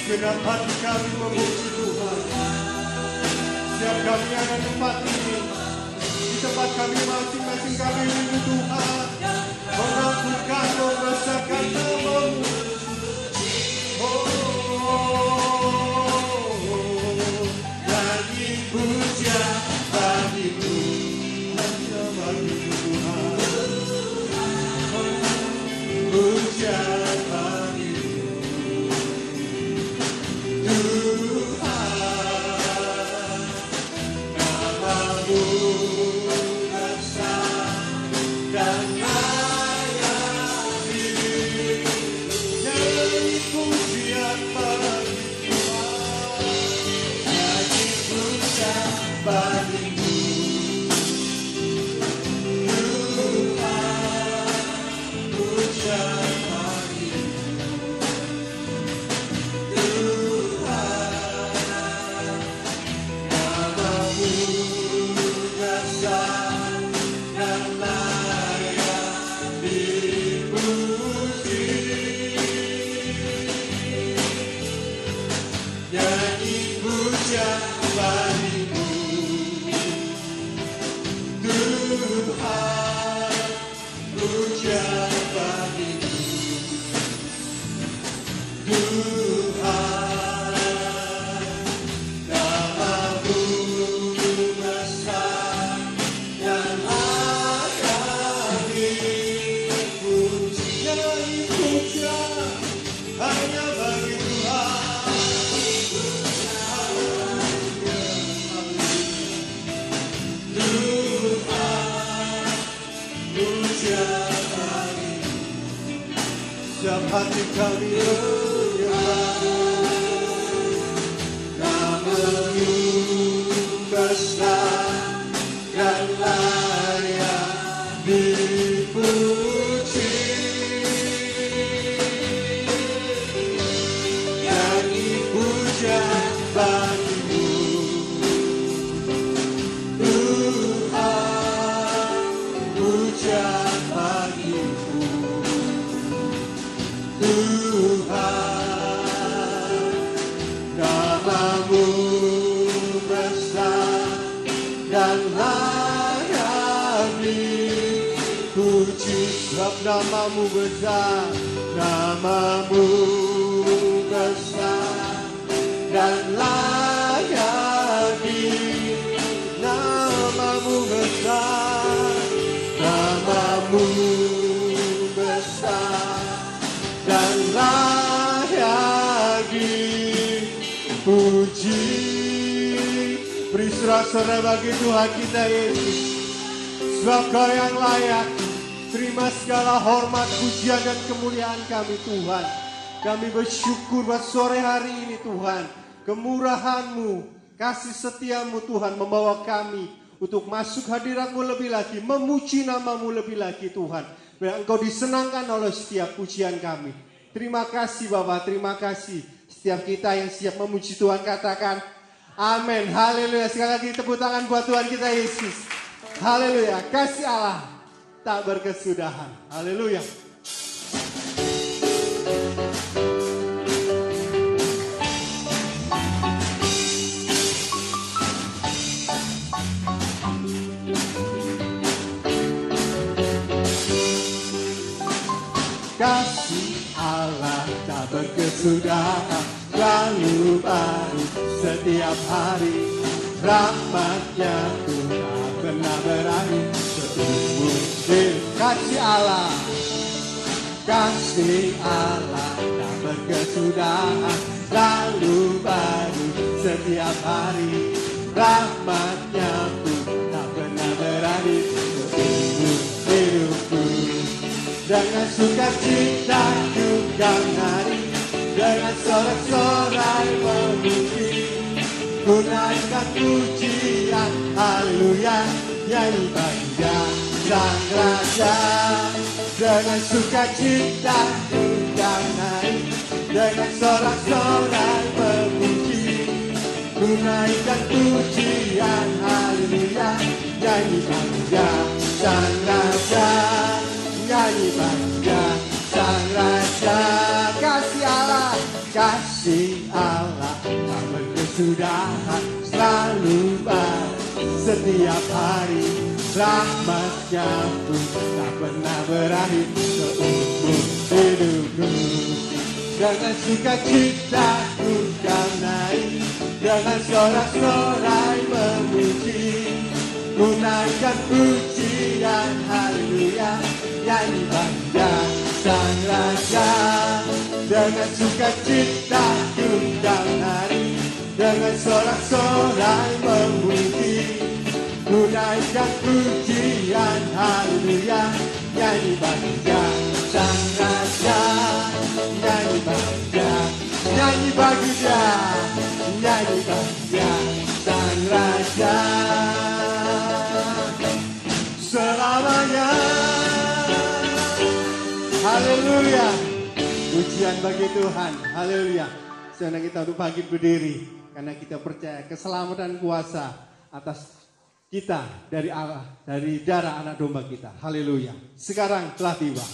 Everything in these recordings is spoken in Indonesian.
Segenap hati kami memuji Tuhan. Setiap kami ada tempat ini, di tempat kami masing-masing kami rindu Tuhan, mengakukan, membesarkan nama-Mu. Nyanyi puja bagimu, hanya bagimu Tuhan. Puja bagimu Tuhan, nama-Mu besar dan layak diri. Nyanyi pujian bagi Tuhan, nyanyi puja bagimu Tuhan, puja hati kami nama-Mu besar dan layak dipuji. Nyanyi puja bagimu Tuhan, puja bagimu Tuhan, nama-Mu besar dan layak dipuji. Sebab nama-Mu besar, nama-Mu besar dan layak dipuji. Nama-Mu besar, nama-Mu besar dan layak dipuji. Beri sorak-sorai bagi Tuhan kita Yesus, sebab Kau yang layak. Terima segala hormat, pujian dan kemuliaan kami Tuhan. Kami bersyukur buat sore hari ini Tuhan, kemurahan-Mu, kasih setia-Mu Tuhan membawa kami untuk masuk hadirat-Mu lebih lagi, memuji nama-Mu lebih lagi Tuhan. Biar Engkau disenangkan oleh setiap pujian kami. Terima kasih Bapak, terima kasih. Setiap kita yang siap memuji Tuhan katakan amin, haleluya. Sekali lagi tepuk tangan buat Tuhan kita Yesus. Haleluya, kasih Allah tak berkesudahan. Haleluya. Kasih Allah tak berkesudahan, selalu baru setiap hari. Rahmat-Nya Tuhan tak pernah berakhir, seumur hidup. Kasih Allah, kasih Allah tak berkesudahan, selalu baru setiap hari. Rahmat-Nya Tuhan tak pernah berakhir, seumur hidupku. Dengan sukacita juga hari, dengan sorak-sorai memuji, ku naikkan pujian, haleluya, nyanyi bangga Sang Raja. Dengan sukacita juga hari, dengan sorak-sorai memuji, ku naikkan pujian, haleluya, nyanyi bangga Sang Raja. Nyanyi bangga Sang Raja. Kasih Allah, kasih Allah tak berkesudahan selalu baru setiap hari. Rahmatnya pun tak pernah berakhir seumur hidupku. Dengan sukacita ku kau naik, dengan sorak-sorai memuji, ku naikkan pujian haleluya, nyanyi panjang Sang Raja. Dengan sukacita ku kau naik, dengan sorak-sorai memuji, ku naikkan pujian haleluya, nyanyi panjang Sang Raja. Nyanyi panjang, nyanyi bagi Dia, nyanyi panjang Sang Raja selamanya. Haleluya, pujian bagi Tuhan. Haleluya. Senang kita untuk bangkit berdiri karena kita percaya keselamatan kuasa atas kita dari Allah, dari darah anak domba kita. Haleluya. Sekarang telah tiba.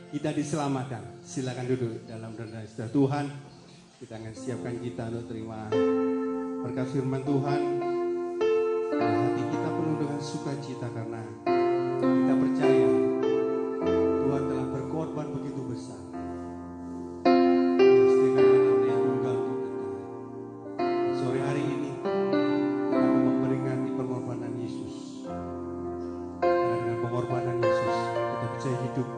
Kita diselamatkan. Silakan duduk dalam rendah setelah Tuhan. Kita akan siapkan kita untuk terima berkat firman Tuhan. Hati kita penuh dengan sukacita karena kita percaya Tuhan telah berkorban begitu besar. Dia sediakan anaknya yang tunggal untuk kita. Sore hari ini kita akan memperingati pengorbanan Yesus. Karena dengan pengorbanan Yesus kita bisa hidup.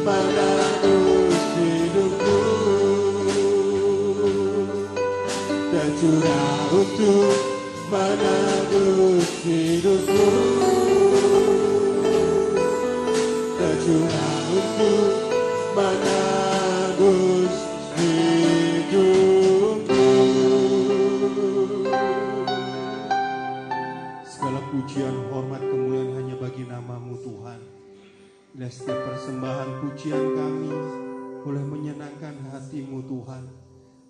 menebus hidupku, tercurah untuk menebus hidupku, tercurah untuk menebus hidupku. Segala pujian, hormat, kemuliaan hanya bagi nama-Mu Tuhan. Bila setiap persembahan pujian kami boleh menyenangkan hati-Mu Tuhan.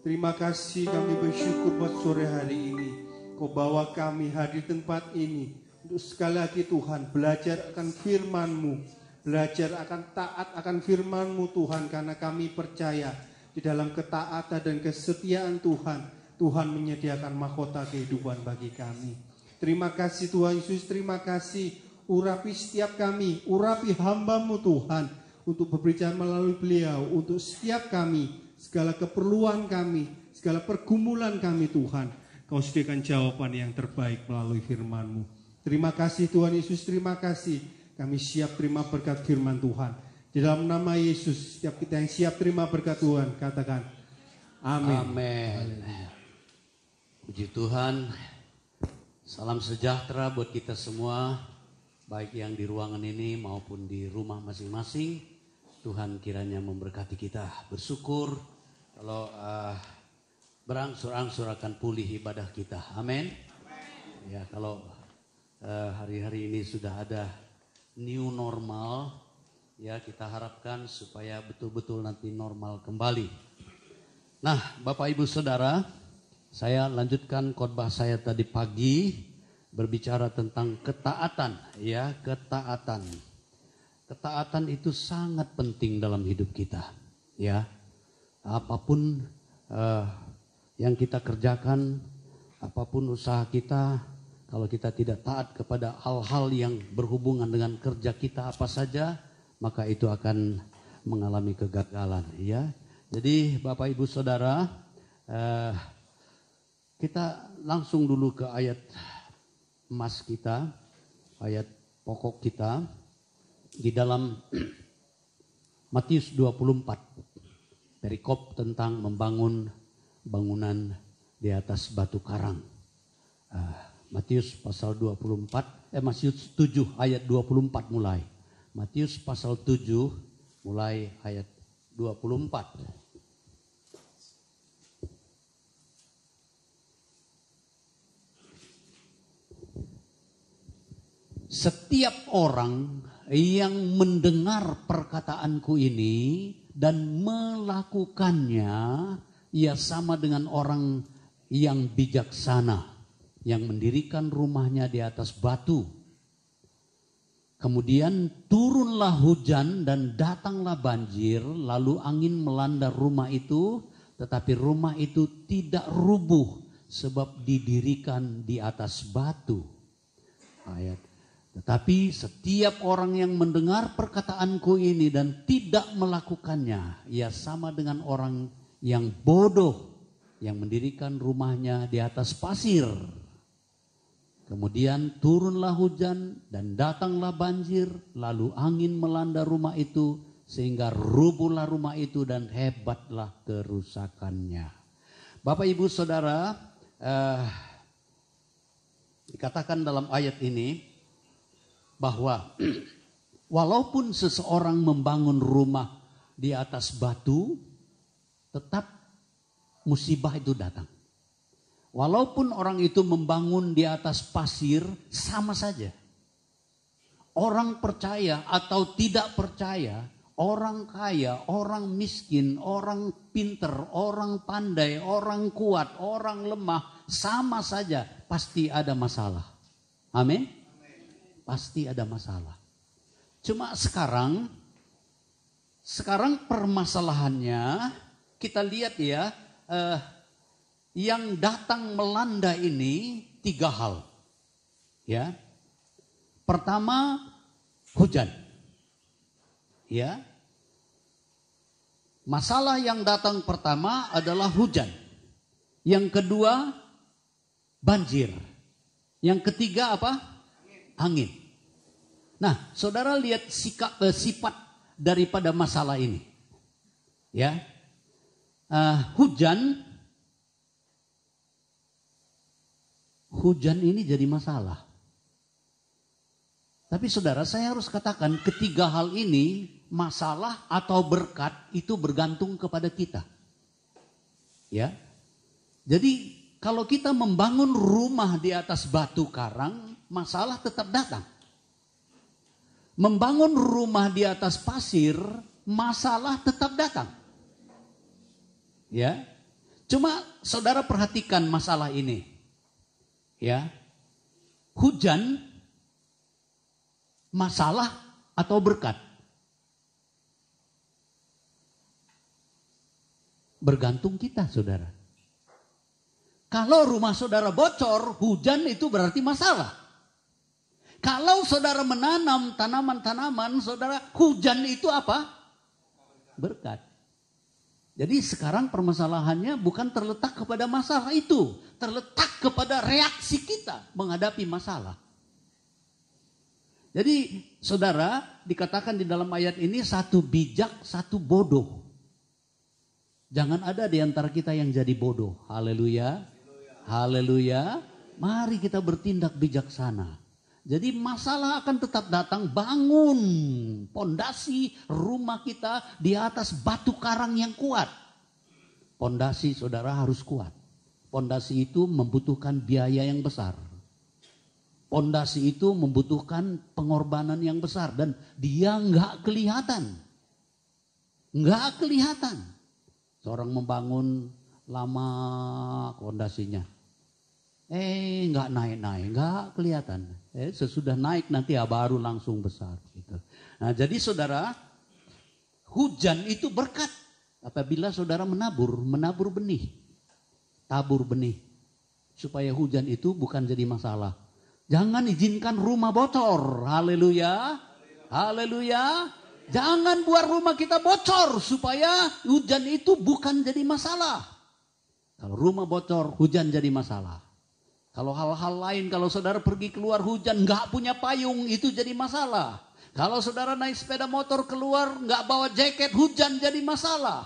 Terima kasih, kami bersyukur buat sore hari ini. Kau bawa kami hadir di tempat ini untuk sekali lagi Tuhan belajar akan firman-Mu, belajar akan taat akan firman-Mu Tuhan, karena kami percaya di dalam ketaatan dan kesetiaan Tuhan, Tuhan menyediakan mahkota kehidupan bagi kami. Terima kasih Tuhan Yesus, terima kasih. Urapi setiap kami, urapi hamba-Mu Tuhan, untuk berbicara melalui beliau, untuk setiap kami, segala keperluan kami, segala pergumulan kami Tuhan. Kau sediakan jawaban yang terbaik melalui firman-Mu. Terima kasih Tuhan Yesus, terima kasih. Kami siap terima berkat firman Tuhan. Di dalam nama Yesus, setiap kita yang siap terima berkat Tuhan, katakan amin. Amin. Puji Tuhan. Salam sejahtera buat kita semua, baik yang di ruangan ini maupun di rumah masing-masing. Tuhan kiranya memberkati kita. Bersyukur kalau berangsur-angsur akan pulih ibadah kita. Amin. Ya, kalau hari-hari ini sudah ada new normal, ya kita harapkan supaya betul-betul nanti normal kembali. Nah, Bapak Ibu Saudara, saya lanjutkan khotbah saya tadi pagi berbicara tentang ketaatan, ya, ketaatan. Ketaatan itu sangat penting dalam hidup kita, ya. Apapun yang kita kerjakan, apapun usaha kita, kalau kita tidak taat kepada hal-hal yang berhubungan dengan kerja kita apa saja, maka itu akan mengalami kegagalan, ya. Jadi Bapak Ibu Saudara, kita langsung dulu ke ayat emas kita, ayat pokok kita di dalam Matius 24. Perikop tentang membangun bangunan di atas batu karang. Matius pasal 24, Matius 7 ayat 24 mulai. Matius pasal 7 mulai ayat 24. Setiap orang yang mendengar perkataanku ini dan melakukannya, ia sama dengan orang yang bijaksana yang mendirikan rumahnya di atas batu. Kemudian turunlah hujan dan datanglah banjir, lalu angin melanda rumah itu, tetapi rumah itu tidak rubuh sebab didirikan di atas batu. Tetapi setiap orang yang mendengar perkataanku ini dan tidak melakukannya, ia sama dengan orang yang bodoh yang mendirikan rumahnya di atas pasir. Kemudian turunlah hujan dan datanglah banjir, lalu angin melanda rumah itu sehingga rubuhlah rumah itu dan hebatlah kerusakannya. Bapak Ibu Saudara, dikatakan dalam ayat ini bahwa walaupun seseorang membangun rumah di atas batu, tetap musibah itu datang. Walaupun orang itu membangun di atas pasir, sama saja. Orang percaya atau tidak percaya, orang kaya, orang miskin, orang pinter, orang pandai, orang kuat, orang lemah, sama saja pasti ada masalah. Amin. Pasti ada masalah. Cuma sekarang permasalahannya kita lihat ya, yang datang melanda ini 3 hal. Ya. Pertama, hujan. Ya. Masalah yang datang pertama adalah hujan. Yang kedua, banjir. Yang ketiga apa? Angin. Nah, saudara lihat sifat daripada masalah ini. Ya, hujan ini jadi masalah. Tapi saudara, saya harus katakan ketiga hal ini, masalah atau berkat, itu bergantung kepada kita. Ya, jadi kalau kita membangun rumah di atas batu karang, masalah tetap datang. Membangun rumah di atas pasir, masalah tetap datang. Ya, cuma saudara perhatikan masalah ini. Ya, hujan, masalah atau berkat? Bergantung kita, saudara. Kalau rumah saudara bocor, hujan itu berarti masalah. Kalau saudara menanam tanaman-tanaman, saudara, hujan itu apa? Berkat. Jadi sekarang permasalahannya bukan terletak kepada masalah itu, terletak kepada reaksi kita menghadapi masalah. Jadi saudara, dikatakan di dalam ayat ini satu bijak, satu bodoh. Jangan ada di antara kita yang jadi bodoh. Haleluya. Haleluya. Mari kita bertindak bijaksana. Jadi masalah akan tetap datang. Bangun pondasi rumah kita di atas batu karang yang kuat. Pondasi saudara harus kuat. Pondasi itu membutuhkan biaya yang besar. Pondasi itu membutuhkan pengorbanan yang besar. Dan dia nggak kelihatan. Nggak kelihatan. Seorang membangun lama pondasinya. Nggak naik-naik, nggak kelihatan. Sesudah naik nanti baru langsung besar. Gitu. Nah jadi saudara, hujan itu berkat. Apabila saudara menabur benih. Tabur benih. Supaya hujan itu bukan jadi masalah. Jangan izinkan rumah bocor. Haleluya. Haleluya. Jangan buat rumah kita bocor supaya hujan itu bukan jadi masalah. Kalau rumah bocor, hujan jadi masalah. Kalau hal-hal lain, kalau saudara pergi keluar hujan nggak punya payung, itu jadi masalah. Kalau saudara naik sepeda motor keluar nggak bawa jaket, hujan jadi masalah.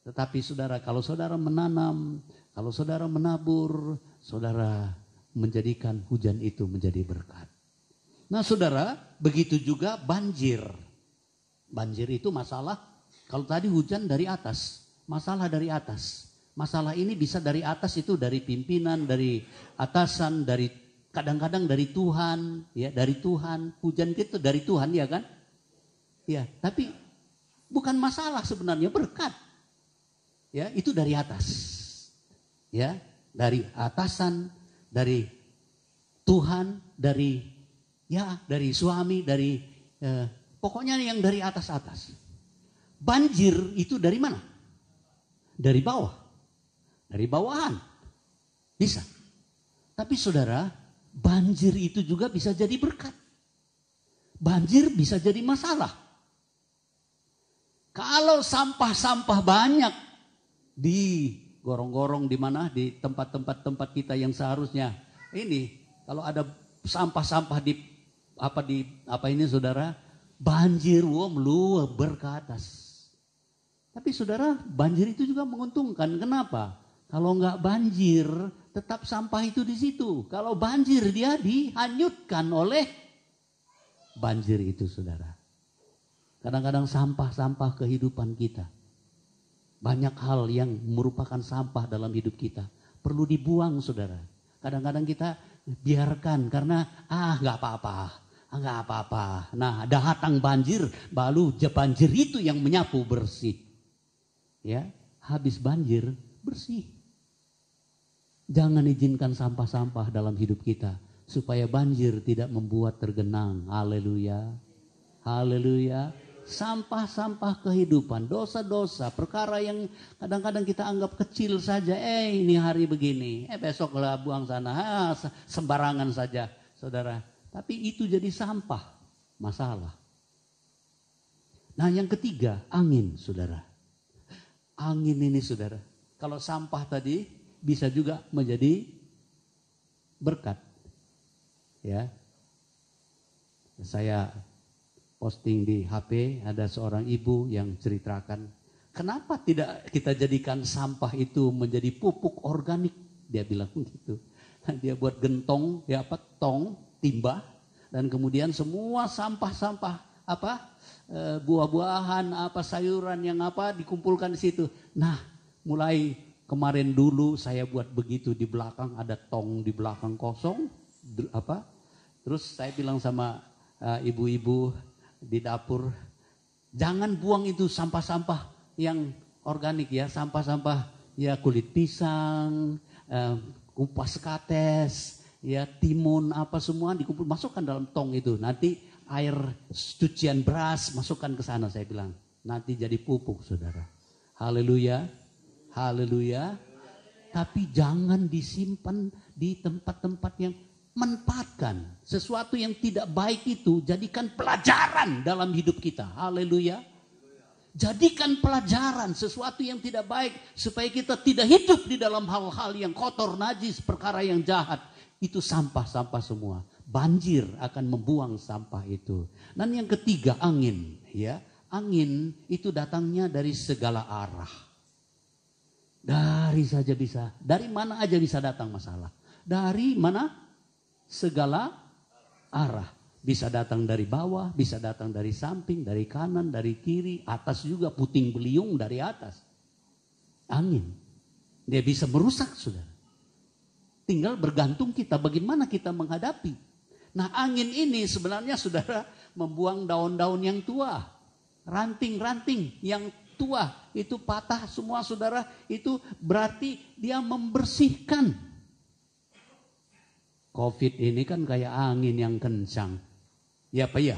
Tetapi saudara, kalau saudara menanam, kalau saudara menabur, saudara menjadikan hujan itu menjadi berkat. Nah saudara, begitu juga banjir. Banjir itu masalah, kalau tadi hujan dari atas, masalah dari atas. Masalah ini bisa dari atas, itu dari pimpinan, dari atasan, dari kadang-kadang dari Tuhan, ya dari Tuhan. Hujan itu dari Tuhan, ya kan? Ya, tapi bukan masalah sebenarnya, berkat. Ya, itu dari atas. Ya, dari atasan, dari Tuhan, dari suami, dari pokoknya yang dari atas-atas. Banjir itu dari mana? Dari bawah. Dari bawahan. Bisa. Tapi saudara, banjir itu juga bisa jadi berkat. Banjir bisa jadi masalah. Kalau sampah-sampah banyak di gorong-gorong di mana? Di tempat-tempat kita yang seharusnya. Ini, kalau ada sampah-sampah di saudara? Banjir meluber ke atas. Tapi saudara, banjir itu juga menguntungkan. Kenapa? Kalau enggak banjir, tetap sampah itu di situ. Kalau banjir, dia dihanyutkan oleh banjir itu, saudara. Kadang-kadang sampah-sampah kehidupan kita. Banyak hal yang merupakan sampah dalam hidup kita. Perlu dibuang, saudara. Kadang-kadang kita biarkan karena enggak apa-apa. Enggak apa-apa. Nah, datang banjir, baru banjir itu yang menyapu bersih. Ya, habis banjir bersih. Jangan izinkan sampah-sampah dalam hidup kita supaya banjir tidak membuat tergenang. Haleluya. Haleluya. Sampah-sampah kehidupan, dosa-dosa, perkara yang kadang-kadang kita anggap kecil saja. Ini hari begini, besok lah buang sana, sembarangan saja, saudara. Tapi itu jadi sampah, masalah. Nah yang ketiga, angin, saudara. Angin ini, saudara, kalau sampah tadi bisa juga menjadi berkat. Ya, saya posting di HP, ada seorang ibu yang ceritakan, kenapa tidak kita jadikan sampah itu menjadi pupuk organik? Dia bilang gitu. Dia buat gentong, tong, timba, dan kemudian semua sampah-sampah buah-buahan, sayuran yang dikumpulkan di situ. Nah, mulai kemarin dulu saya buat begitu, di belakang ada tong, di belakang kosong, Terus saya bilang sama ibu-ibu di dapur, jangan buang itu sampah-sampah yang organik ya, sampah-sampah ya, kulit pisang, kupas kates, ya timun, semua dikumpul, masukkan dalam tong itu. Nanti air cucian beras masukkan ke sana, saya bilang. Nanti jadi pupuk, saudara. Haleluya, haleluya. Tapi jangan disimpan di tempat-tempat yang manfaatkan. Sesuatu yang tidak baik itu jadikan pelajaran dalam hidup kita. Haleluya. Jadikan pelajaran sesuatu yang tidak baik supaya kita tidak hidup di dalam hal-hal yang kotor, najis, perkara yang jahat. Itu sampah-sampah semua. Banjir akan membuang sampah itu. Dan yang ketiga, angin, ya. Angin itu datangnya dari segala arah. Dari mana aja bisa datang masalah. Dari mana? Segala arah. Bisa datang dari bawah, bisa datang dari samping, dari kanan, dari kiri, atas juga, puting beliung dari atas. Angin. Dia bisa merusak, saudara. Tinggal bergantung kita bagaimana kita menghadapi. Nah, angin ini sebenarnya, saudara, membuang daun-daun yang tua. Ranting-ranting yang tua itu patah semua, saudara. Itu berarti dia membersihkan. Covid ini kan kayak angin yang kencang. Ya apa ya?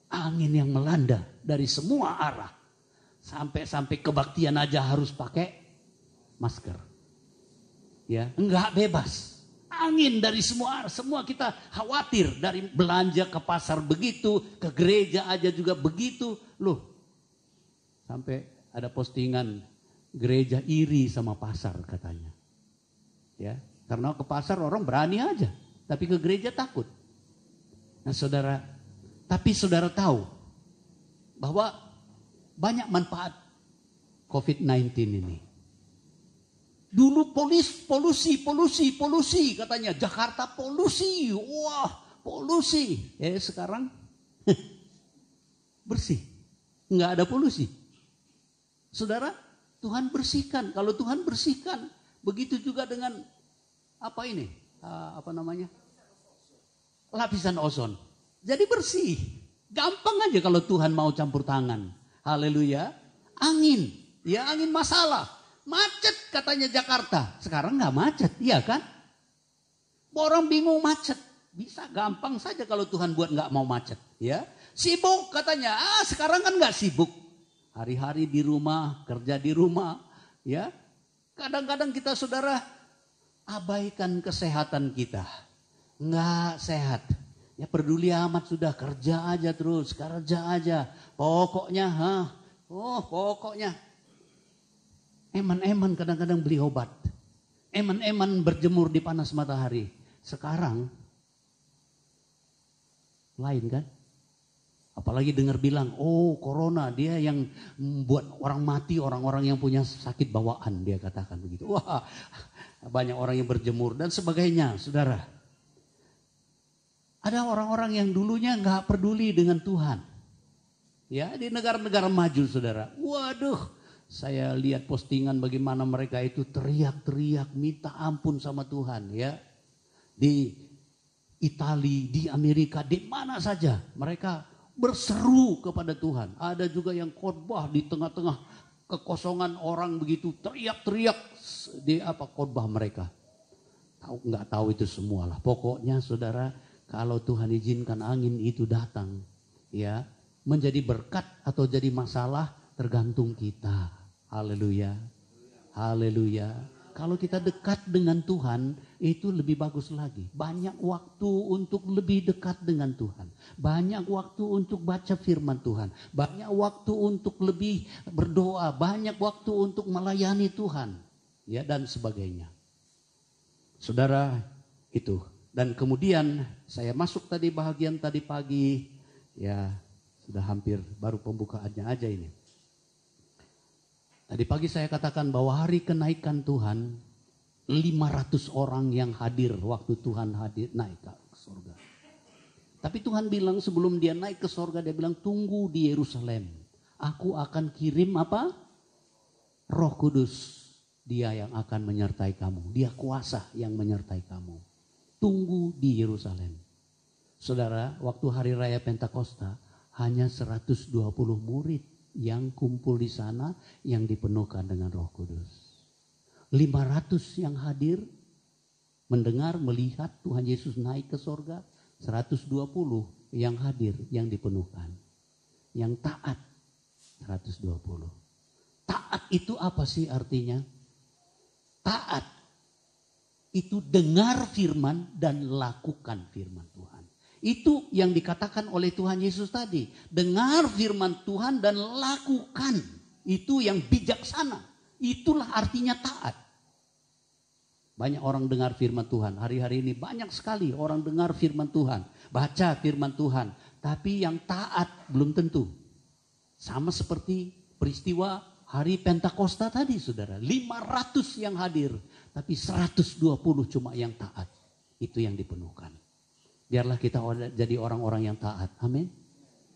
Angin yang melanda dari semua arah. Sampai kebaktian aja harus pakai masker. Ya, enggak bebas. Angin dari semua arah. Semua kita khawatir, dari belanja ke pasar begitu, ke gereja aja juga begitu. Loh. Sampai ada postingan gereja iri sama pasar katanya. Ya. Karena ke pasar orang berani aja, tapi ke gereja takut. Nah, saudara, tapi saudara tahu bahwa banyak manfaat COVID-19 ini. Dulu polusi katanya, Jakarta polusi, wah polusi. Sekarang bersih, nggak ada polusi. Saudara, Tuhan bersihkan. Kalau Tuhan bersihkan, begitu juga dengan lapisan ozon. Jadi bersih. Gampang aja kalau Tuhan mau campur tangan. Haleluya. Angin. Ya, angin masalah. Macet katanya Jakarta. Sekarang gak macet. Iya kan? Orang bingung macet. Bisa gampang saja kalau Tuhan buat gak mau macet. Ya. Sibuk katanya. Sekarang kan gak sibuk. Hari-hari di rumah. Kerja di rumah. Ya. Kadang-kadang kita, saudara, abaikan kesehatan kita. Enggak sehat. Ya peduli amat sudah, kerja aja terus, kerja aja. Pokoknya, pokoknya. Eman-eman kadang-kadang beli obat. Eman-eman berjemur di panas matahari. Sekarang, lain kan? Apalagi dengar bilang, corona dia yang membuat orang mati, orang-orang yang punya sakit bawaan, dia katakan begitu. Wah, banyak orang yang berjemur dan sebagainya, saudara. Ada orang-orang yang dulunya gak peduli dengan Tuhan. Ya, di negara-negara maju, saudara. Waduh, saya lihat postingan bagaimana mereka itu teriak-teriak minta ampun sama Tuhan, ya. Di Italia, di Amerika, di mana saja mereka berseru kepada Tuhan. Ada juga yang khotbah di tengah-tengah kekosongan orang begitu, teriak-teriak di khotbah mereka. Nggak tahu itu semualah. Pokoknya, saudara, kalau Tuhan izinkan angin itu datang, ya, menjadi berkat atau jadi masalah tergantung kita. Haleluya, haleluya. Kalau kita dekat dengan Tuhan, itu lebih bagus lagi. Banyak waktu untuk lebih dekat dengan Tuhan. Banyak waktu untuk baca firman Tuhan. Banyak waktu untuk lebih berdoa. Banyak waktu untuk melayani Tuhan. Ya, dan sebagainya. Saudara, itu. Dan kemudian saya masuk tadi bahagian tadi pagi. Ya, sudah hampir baru pembukaannya aja ini. Tadi pagi saya katakan bahwa hari kenaikan Tuhan, 500 orang yang hadir waktu Tuhan hadir naik ke surga. Tapi Tuhan bilang sebelum dia naik ke surga, dia bilang tunggu di Yerusalem. Aku akan kirim apa? Roh Kudus. Dia yang akan menyertai kamu. Dia kuasa yang menyertai kamu. Tunggu di Yerusalem. Saudara, waktu hari raya Pentakosta hanya 120 murid yang kumpul di sana yang dipenuhkan dengan Roh Kudus. 500 yang hadir mendengar, melihat Tuhan Yesus naik ke sorga. 120 yang hadir yang dipenuhkan. Yang taat 120. Taat itu apa sih artinya? Taat itu dengar firman dan lakukan firman Tuhan. Itu yang dikatakan oleh Tuhan Yesus tadi. Dengar firman Tuhan dan lakukan. Itu yang bijaksana. Itulah artinya taat. Banyak orang dengar firman Tuhan. Hari-hari ini banyak sekali orang dengar firman Tuhan. Baca firman Tuhan. Tapi yang taat belum tentu. Sama seperti peristiwa hari Pentakosta tadi saudara. 500 yang hadir. Tapi 120 cuma yang taat. Itu yang dipenuhkan. Biarlah kita jadi orang-orang yang taat. Amin.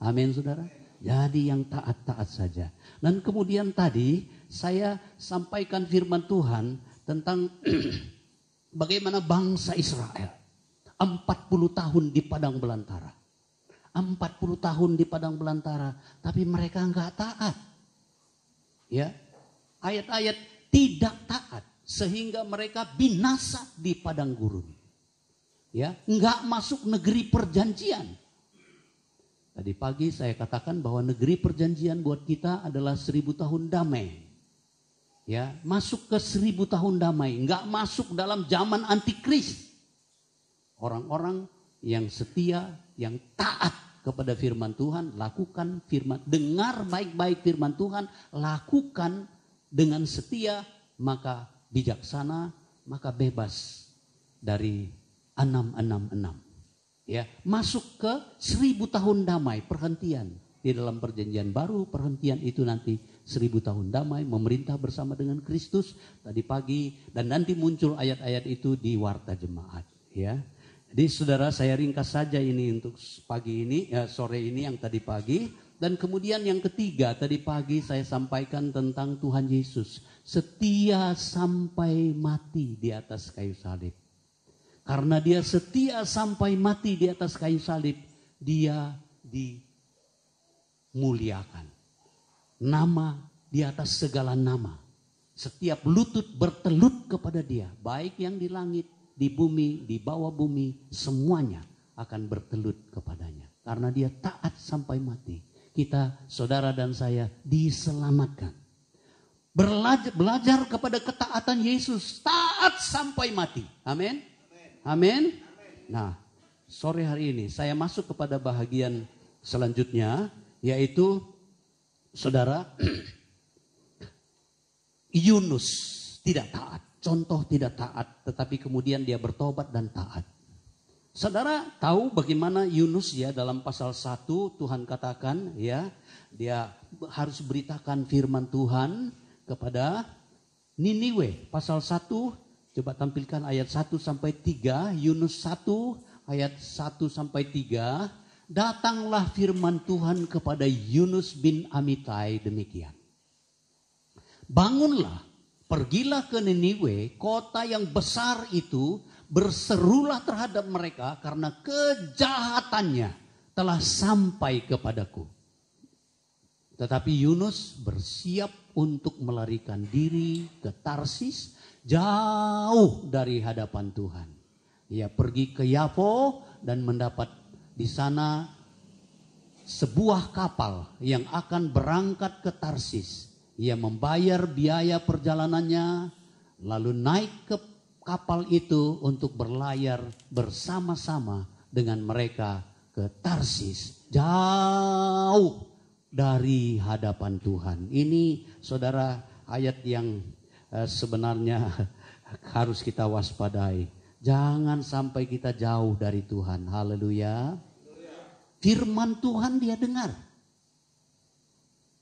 Amin saudara. Jadi yang taat-taat saja. Dan kemudian tadi saya sampaikan firman Tuhan tentang bagaimana bangsa Israel. 40 tahun di padang belantara. 40 tahun di padang belantara. Tapi mereka enggak taat. Ya, ayat-ayat tidak taat. Sehingga mereka binasa di padang gurun. Ya, enggak masuk negeri perjanjian. Tadi pagi saya katakan bahwa negeri perjanjian buat kita adalah 1000 tahun damai. Ya, masuk ke 1000 tahun damai, enggak masuk dalam zaman antikris. Orang-orang yang setia, yang taat kepada firman Tuhan, lakukan firman, dengar baik-baik firman Tuhan, lakukan dengan setia, maka bijaksana, maka bebas dari 666. Ya, masuk ke 1000 tahun damai, perhentian. Di dalam perjanjian baru, perhentian itu nanti 1000 tahun damai, memerintah bersama dengan Kristus tadi pagi, dan nanti muncul ayat-ayat itu di Warta Jemaat. Ya, jadi saudara, saya ringkas saja ini untuk pagi ini, sore ini yang tadi pagi. Dan kemudian yang ketiga, tadi pagi saya sampaikan tentang Tuhan Yesus setia sampai mati di atas kayu salib. Karena dia setia sampai mati di atas kayu salib, dia dimuliakan. Nama di atas segala nama. Setiap lutut bertelut kepada dia, baik yang di langit, di bumi, di bawah bumi, semuanya akan bertelut kepadanya. Karena dia taat sampai mati. Kita, saudara dan saya, diselamatkan. Belajar kepada ketaatan Yesus, taat sampai mati. Amin. Amin. Nah, sore hari ini saya masuk kepada bahagian selanjutnya, yaitu saudara, Yunus tidak taat. Contoh tidak taat, tetapi kemudian dia bertobat dan taat. Saudara tahu bagaimana Yunus ya, dalam pasal 1 Tuhan katakan ya, dia harus beritakan firman Tuhan kepada Niniwe. Pasal 1, coba tampilkan ayat 1 sampai 3, Yunus 1 ayat 1 sampai 3. Datanglah firman Tuhan kepada Yunus bin Amitai demikian. Bangunlah, pergilah ke Niniwe, kota yang besar itu, berserulah terhadap mereka karena kejahatannya telah sampai kepadaku. Tetapi Yunus bersiap untuk melarikan diri ke Tarsis, jauh dari hadapan Tuhan. Ia pergi ke Yapo dan mendapat di sana sebuah kapal yang akan berangkat ke Tarsis. Ia membayar biaya perjalanannya, lalu naik ke kapal itu untuk berlayar bersama-sama dengan mereka ke Tarsis. Jauh dari hadapan Tuhan. Ini saudara ayat yang sebenarnya harus kita waspadai. Jangan sampai kita jauh dari Tuhan. Haleluya. Firman Tuhan dia dengar.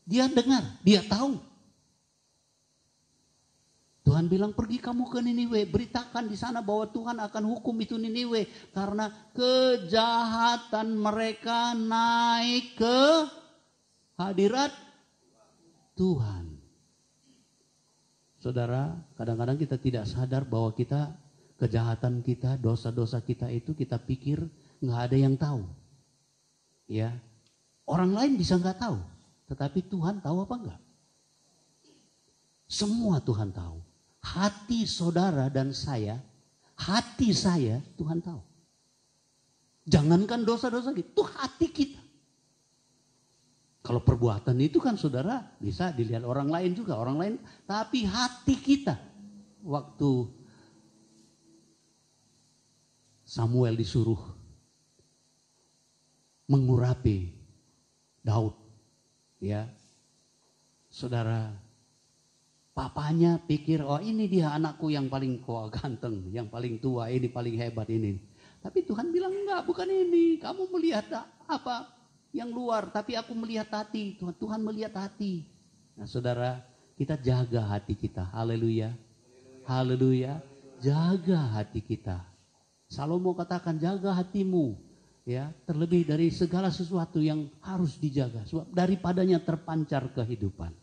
Dia dengar, dia tahu. Tuhan bilang pergi kamu ke Niniwe, beritakan di sana bahwa Tuhan akan hukum itu Niniwe karena kejahatan mereka naik ke hadirat Tuhan. Saudara, kadang-kadang kita tidak sadar bahwa kejahatan kita, dosa-dosa kita itu kita pikir nggak ada yang tahu. Ya, orang lain bisa nggak tahu, tetapi Tuhan tahu apa enggak? Semua Tuhan tahu. Hati saudara dan saya, hati saya Tuhan tahu. Jangankan dosa-dosa kita, itu hati kita. Kalau perbuatan itu kan saudara bisa dilihat orang lain juga, orang lain. Tapi hati kita, waktu Samuel disuruh mengurapi Daud, ya, saudara, papanya pikir, oh ini dia anakku yang paling ganteng, yang paling tua, ini paling hebat ini. Tapi Tuhan bilang enggak, bukan ini. Kamu melihat apa? Yang luar, tapi aku melihat hati. Tuhan melihat hati. Nah saudara, kita jaga hati kita. Haleluya. Haleluya. Jaga hati kita. Salomo katakan jaga hatimu. Ya, terlebih dari segala sesuatu yang harus dijaga. Sebab daripadanya terpancar kehidupan.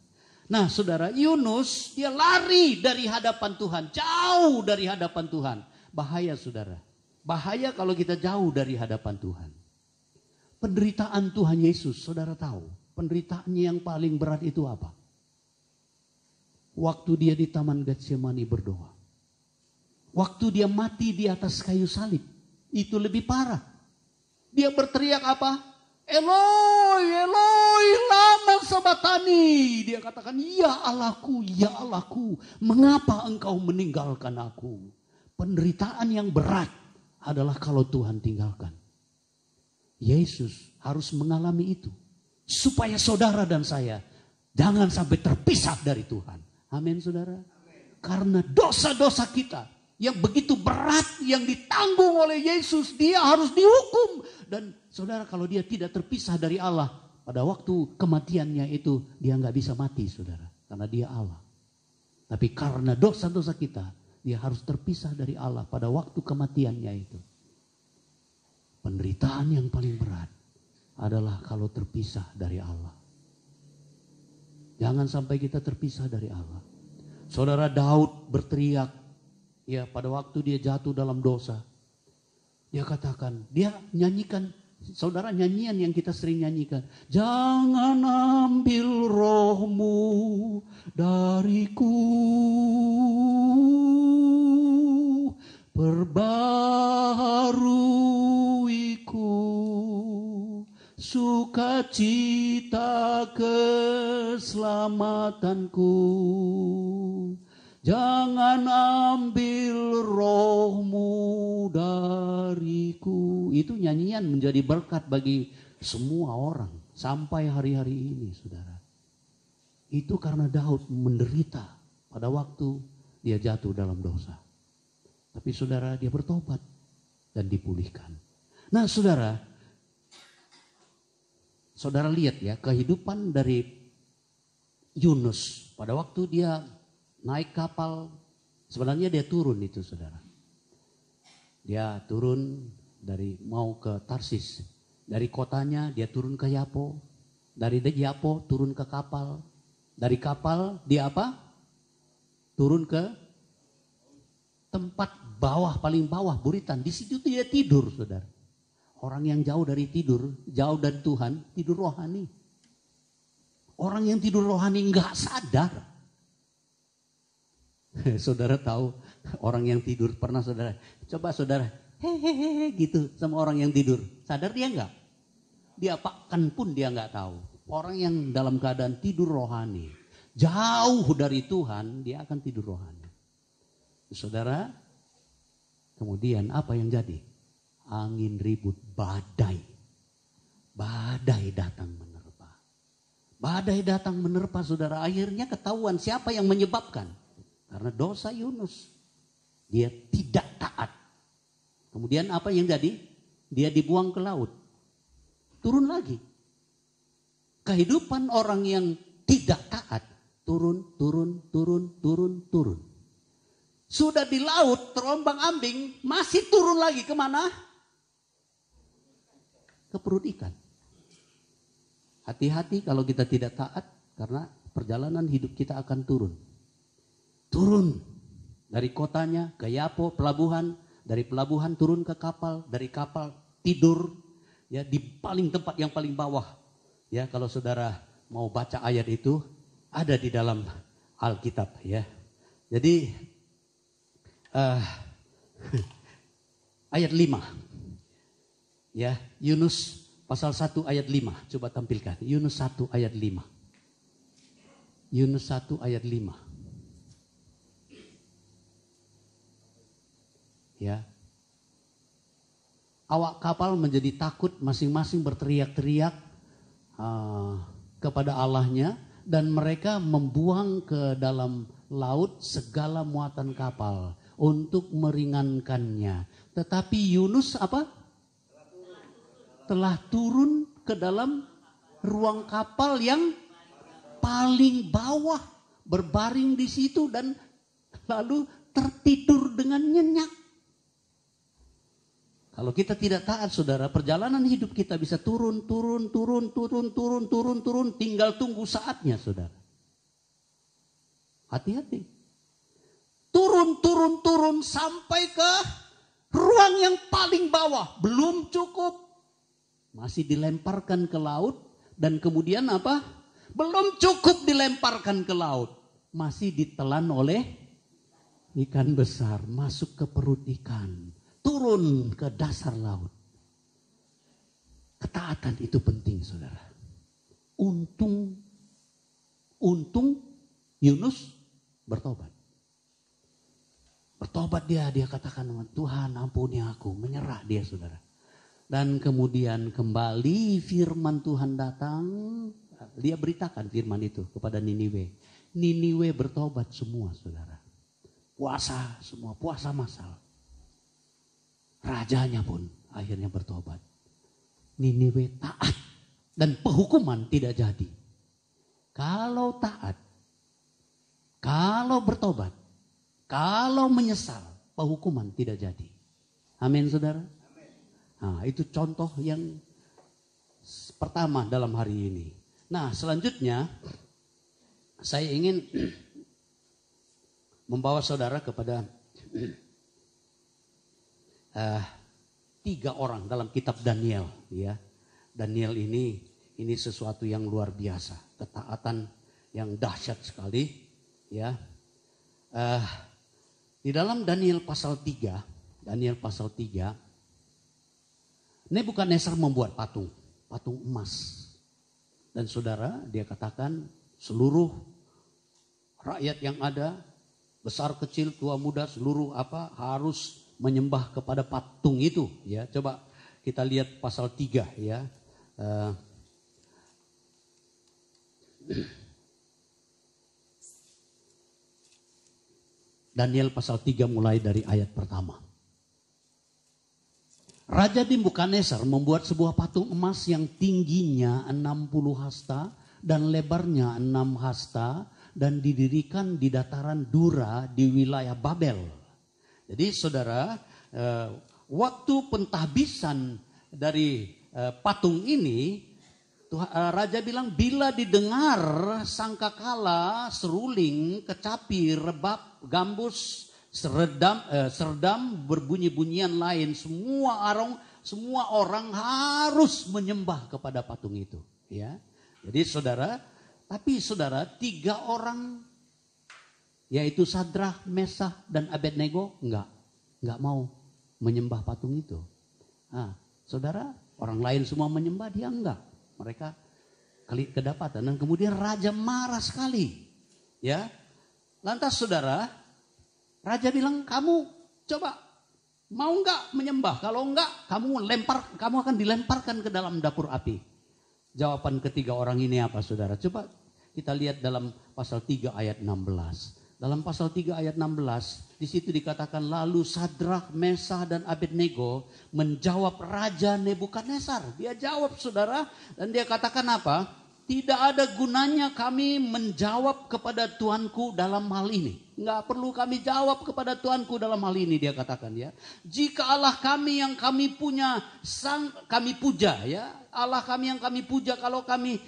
Nah saudara, Yunus dia lari dari hadapan Tuhan. Jauh dari hadapan Tuhan. Bahaya saudara. Bahaya kalau kita jauh dari hadapan Tuhan. Penderitaan Tuhan Yesus, saudara tahu, penderitaannya yang paling berat itu apa? Waktu dia di Taman Getsemani berdoa. Waktu dia mati di atas kayu salib, itu lebih parah. Dia berteriak apa? Eloi, Eloi, lama sabatani. Dia katakan, ya Allahku, mengapa engkau meninggalkan aku? Penderitaan yang berat adalah kalau Tuhan tinggalkan. Yesus harus mengalami itu. Supaya saudara dan saya jangan sampai terpisah dari Tuhan. Amin saudara. Karena dosa-dosa kita yang begitu berat yang ditanggung oleh Yesus. Dia harus dihukum. Dan saudara kalau dia tidak terpisah dari Allah. Pada waktu kematiannya itu dia nggak bisa mati saudara. Karena dia Allah. Tapi karena dosa-dosa kita. Dia harus terpisah dari Allah pada waktu kematiannya itu. Penderitaan yang paling berat adalah kalau terpisah dari Allah. Jangan sampai kita terpisah dari Allah. Saudara Daud berteriak, ya pada waktu dia jatuh dalam dosa. Dia katakan, dia nyanyikan, saudara nyanyian yang kita sering nyanyikan. Jangan ambil rohmu dariku. Perbaharuiku sukacita keselamatanku. Jangan ambil rohmu dariku. Itu nyanyian menjadi berkat bagi semua orang sampai hari-hari ini saudara. Itu karena Daud menderita pada waktu dia jatuh dalam dosa. Tapi saudara dia bertobat dan dipulihkan. Nah saudara lihat ya kehidupan dari Yunus. Pada waktu dia naik kapal, sebenarnya dia turun itu saudara. Dia turun dari mau ke Tarsis. Dari kotanya dia turun ke Yapo. Dari Yapo turun ke kapal. Dari kapal dia apa? Turun ke tempat bawah, paling bawah, buritan. Di situ dia tidur, saudara. Orang yang jauh dari tidur, jauh dari Tuhan, tidur rohani. Orang yang tidur rohani nggak sadar. Saudara tahu orang yang tidur, pernah saudara? Coba saudara, hehehe gitu sama orang yang tidur. Sadar dia nggak? Dia apakan pun dia nggak tahu. Orang yang dalam keadaan tidur rohani, jauh dari Tuhan, dia akan tidur rohani. Saudara, kemudian apa yang jadi? Angin ribut, badai. Badai datang menerpa. Badai datang menerpa saudara. Akhirnya ketahuan siapa yang menyebabkan. Karena dosa Yunus. Dia tidak taat. Kemudian apa yang jadi? Dia dibuang ke laut. turun lagi. Kehidupan orang yang tidak taat, turun. Sudah di laut, terombang ambing, masih turun lagi kemana? Ke perut ikan. Hati-hati kalau kita tidak taat, karena perjalanan hidup kita akan turun. Turun dari kotanya ke Yapo, pelabuhan. Dari pelabuhan turun ke kapal, dari kapal tidur ya di tempat yang paling bawah. Ya, kalau saudara mau baca ayat itu ada di dalam Alkitab ya. Jadi ayat 5. Ya, Yunus pasal 1 ayat 5. Coba tampilkan. Yunus 1 ayat 5. Yunus 1 ayat 5. Ya. Awak kapal menjadi takut, masing-masing berteriak-teriak kepada Allahnya, dan mereka membuang ke dalam laut segala muatan kapal untuk meringankannya. Tetapi Yunus apa? Telah turun ke dalam ruang kapal yang paling bawah, berbaring di situ dan lalu tertidur dengan nyenyak. Kalau kita tidak taat, saudara, perjalanan hidup kita bisa turun, tinggal tunggu saatnya, saudara. Hati-hati. Turun sampai ke ruang yang paling bawah, belum cukup. Masih dilemparkan ke laut dan kemudian apa? Belum cukup dilemparkan ke laut. Masih ditelan oleh ikan besar, masuk ke perut ikan. Turun ke dasar laut. Ketaatan itu penting, saudara. Untung Yunus bertobat. Bertobat dia katakan, Tuhan ampuni aku, menyerah dia, saudara. Dan kemudian kembali firman Tuhan datang, dia beritakan firman itu kepada Niniwe. Niniwe bertobat semua, saudara. Puasa semua, puasa massal. Rajanya pun akhirnya bertobat. Niniwe taat dan penghukuman tidak jadi. Kalau taat, kalau bertobat, kalau menyesal, penghukuman tidak jadi. Amin, saudara. Nah, itu contoh yang pertama dalam hari ini. Nah, selanjutnya saya ingin membawa saudara kepada 3 orang dalam kitab Daniel, ya. Daniel ini sesuatu yang luar biasa, ketaatan yang dahsyat sekali, ya. Di dalam Daniel pasal 3, Nebukadnezar membuat patung emas. Dan saudara, dia katakan seluruh rakyat yang ada, besar kecil, tua muda, seluruh harus menyembah kepada patung itu, ya. Coba kita lihat pasal 3, ya. Daniel pasal 3 mulai dari ayat pertama. Raja Nebukadnezar membuat sebuah patung emas yang tingginya 60 hasta dan lebarnya 6 hasta dan didirikan di dataran Dura di wilayah Babel. Jadi saudara, waktu pentahbisan dari patung ini, Raja bilang bila didengar sangkakala, seruling, kecapi, rebab, gambus, serdam, berbunyi-bunyian lain, semua orang harus menyembah kepada patung itu. Ya, jadi saudara, 3 orang, yaitu Sadrah, Mesah, dan Abednego enggak mau menyembah patung itu. Nah, saudara, orang lain semua menyembah, dia enggak. Mereka kedapatan dan kemudian raja marah sekali. Ya. Lantas saudara, raja bilang, "Kamu coba mau enggak menyembah? Kalau enggak, kamu akan dilemparkan ke dalam dapur api." Jawaban ketiga orang ini apa, saudara? Coba kita lihat dalam pasal 3 ayat 16. Dalam pasal 3 ayat 16, di situ dikatakan lalu Sadrak, Mesah dan Abednego menjawab Raja Nebukadnezar. Dia jawab saudara, dan dia katakan apa? Tidak ada gunanya kami menjawab kepada Tuanku dalam hal ini. Enggak perlu kami jawab kepada Tuanku dalam hal ini, dia katakan ya. Jika Allah kami yang kami punya, kami puja ya. Allah kami yang kami puja, kalau kami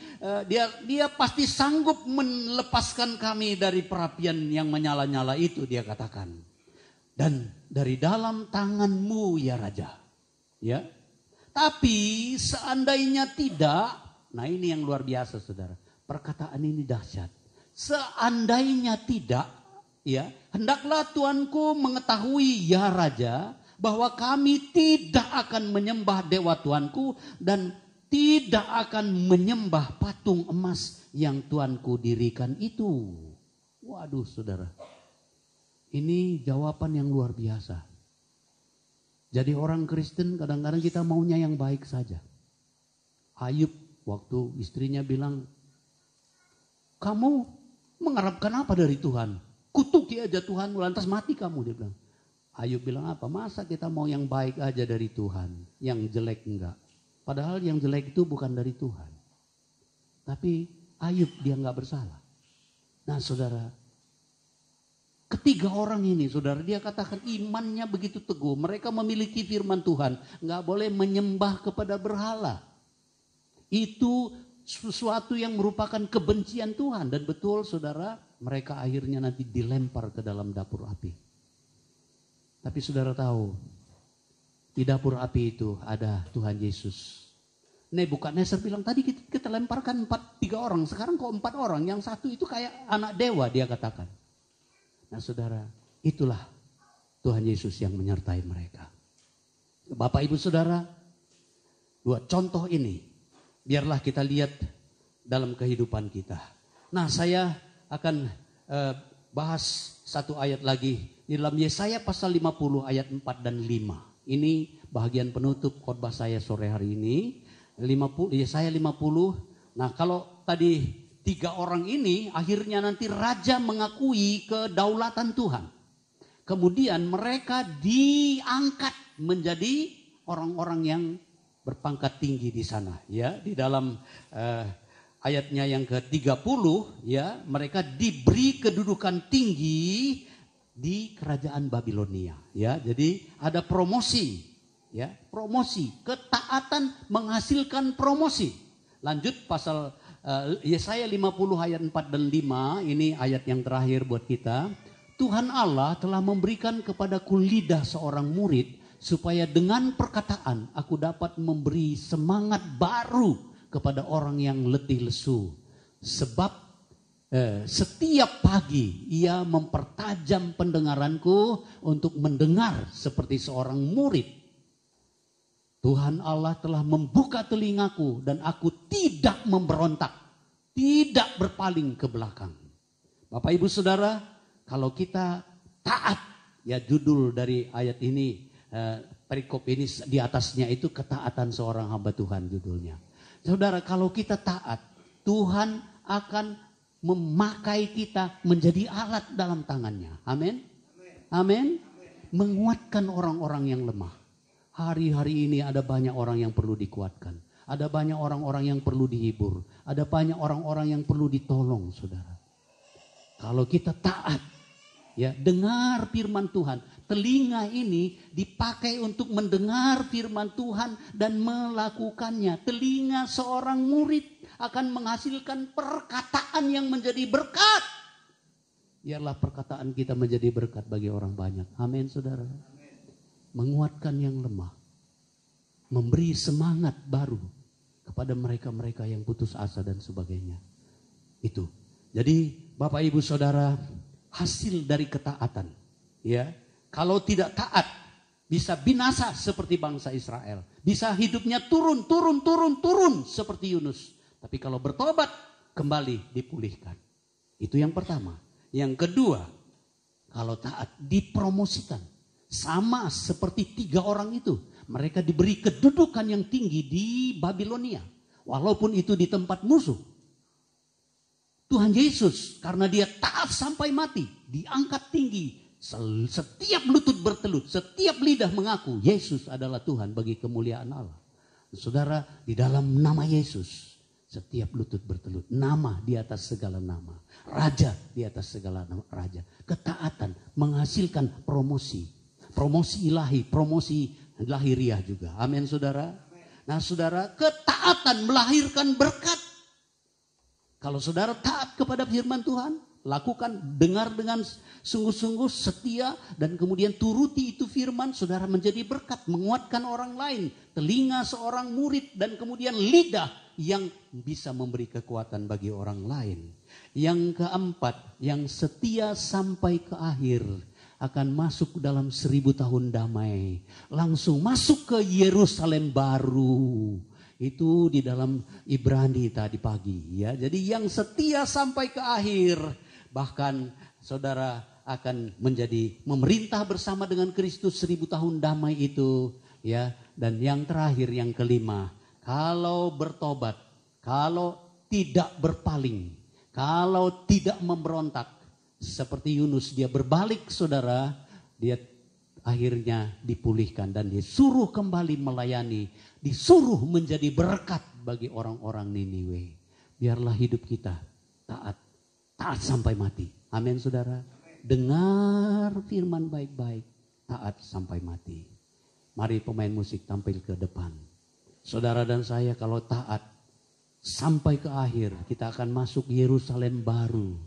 dia pasti sanggup melepaskan kami dari perapian yang menyala-nyala itu, dia katakan. Dan dari dalam tanganmu ya Raja. Ya. Tapi seandainya tidak, nah ini yang luar biasa saudara. Perkataan ini dahsyat. Seandainya tidak, ya, hendaklah Tuanku mengetahui ya Raja, bahwa kami tidak akan menyembah dewa Tuanku dan tidak akan menyembah patung emas yang Tuanku dirikan itu. Waduh saudara. Ini jawaban yang luar biasa. Jadi orang Kristen kadang-kadang kita maunya yang baik saja. Ayub waktu istrinya bilang, kamu mengharapkan apa dari Tuhan? Kutuki aja Tuhan, lantas mati kamu, dia bilang. Ayub bilang apa? Masa kita mau yang baik aja dari Tuhan, yang jelek enggak? Padahal yang jelek itu bukan dari Tuhan. Tapi Ayub dia enggak bersalah. Nah saudara, ketiga orang ini saudara, dia katakan imannya begitu teguh. Mereka memiliki firman Tuhan, enggak boleh menyembah kepada berhala. Itu sesuatu yang merupakan kebencian Tuhan. Dan betul saudara, mereka akhirnya nanti dilempar ke dalam dapur api. Tapi saudara tahu, di dapur api itu ada Tuhan Yesus. Nebukadnezar bilang tadi kita lemparkan 3 orang, sekarang kok 4 orang. Yang satu itu kayak anak dewa, dia katakan. Nah saudara, itulah Tuhan Yesus yang menyertai mereka. Bapak ibu saudara, 2 contoh ini biarlah kita lihat dalam kehidupan kita. Nah saya akan bahas satu ayat lagi di dalam Yesaya pasal 50 ayat 4 dan 5. Ini bagian penutup khotbah saya sore hari ini. Yesaya 50. Nah kalau tadi 3 orang ini akhirnya nanti raja mengakui kedaulatan Tuhan. Kemudian mereka diangkat menjadi orang-orang yang berpangkat tinggi di sana. Ya, di dalam ayatnya yang ke-30 ya, mereka diberi kedudukan tinggi di kerajaan Babilonia. Ya, jadi ada promosi, ya, promosi, ketaatan menghasilkan promosi. Lanjut pasal Yesaya 50 ayat 4 dan 5, ini ayat yang terakhir buat kita. Tuhan Allah telah memberikan kepadaku lidah seorang murid supaya dengan perkataan aku dapat memberi semangat baru kepada orang yang letih lesu. Sebab setiap pagi ia mempertajam pendengaranku untuk mendengar seperti seorang murid. Tuhan Allah telah membuka telingaku dan aku tidak memberontak, tidak berpaling ke belakang. Bapak ibu saudara, kalau kita taat, ya judul dari ayat ini, perikop ini di atasnya itu ketaatan seorang hamba Tuhan judulnya. Saudara, kalau kita taat, Tuhan akan memakai kita menjadi alat dalam tangannya. Amin. Amin. Menguatkan orang-orang yang lemah. Hari-hari ini ada banyak orang yang perlu dikuatkan. Ada banyak orang-orang yang perlu dihibur. Ada banyak orang-orang yang perlu ditolong, saudara. Kalau kita taat, ya, dengar firman Tuhan. Telinga ini dipakai untuk mendengar firman Tuhan dan melakukannya. Telinga seorang murid akan menghasilkan perkataan yang menjadi berkat. Biarlah perkataan kita menjadi berkat bagi orang banyak. Amin, saudara. Menguatkan yang lemah. Memberi semangat baru kepada mereka-mereka yang putus asa dan sebagainya. Itu. Jadi Bapak Ibu Saudara, hasil dari ketaatan. Ya, kalau tidak taat bisa binasa seperti bangsa Israel. Bisa hidupnya turun seperti Yunus. Tapi kalau bertobat, kembali dipulihkan. Itu yang pertama. Yang kedua, kalau taat dipromosikan. Sama seperti 3 orang itu. Mereka diberi kedudukan yang tinggi di Babilonia. Walaupun itu di tempat musuh. Tuhan Yesus karena dia taat sampai mati, diangkat tinggi. Setiap lutut bertelut, setiap lidah mengaku Yesus adalah Tuhan bagi kemuliaan Allah. Saudara, di dalam nama Yesus setiap lutut bertelut. Nama di atas segala nama. Raja di atas segala nama raja. Ketaatan menghasilkan promosi. Promosi ilahi, promosi lahiriah juga. Amin saudara. Nah saudara, ketaatan melahirkan berkat. Kalau saudara taat kepada firman Tuhan, lakukan, dengar dengan sungguh-sungguh setia, dan kemudian turuti itu firman, saudara menjadi berkat, menguatkan orang lain. Telinga seorang murid, dan kemudian lidah yang bisa memberi kekuatan bagi orang lain. Yang keempat, yang setia sampai ke akhir, akan masuk dalam 1000 tahun damai. Langsung masuk ke Yerusalem baru. Itu di dalam Ibrani tadi pagi ya. Jadi yang setia sampai ke akhir, bahkan saudara akan menjadi memerintah bersama dengan Kristus 1000 tahun damai itu ya. Dan yang terakhir, yang kelima, kalau bertobat, kalau tidak berpaling, kalau tidak memberontak, seperti Yunus dia berbalik saudara, dia akhirnya dipulihkan dan disuruh kembali melayani, disuruh menjadi berkat bagi orang-orang Niniwe. Biarlah hidup kita taat sampai mati. Amin saudara. Dengar firman baik-baik, taat sampai mati. Mari pemain musik tampil ke depan. Saudara dan saya kalau taat sampai ke akhir, kita akan masuk Yerusalem baru.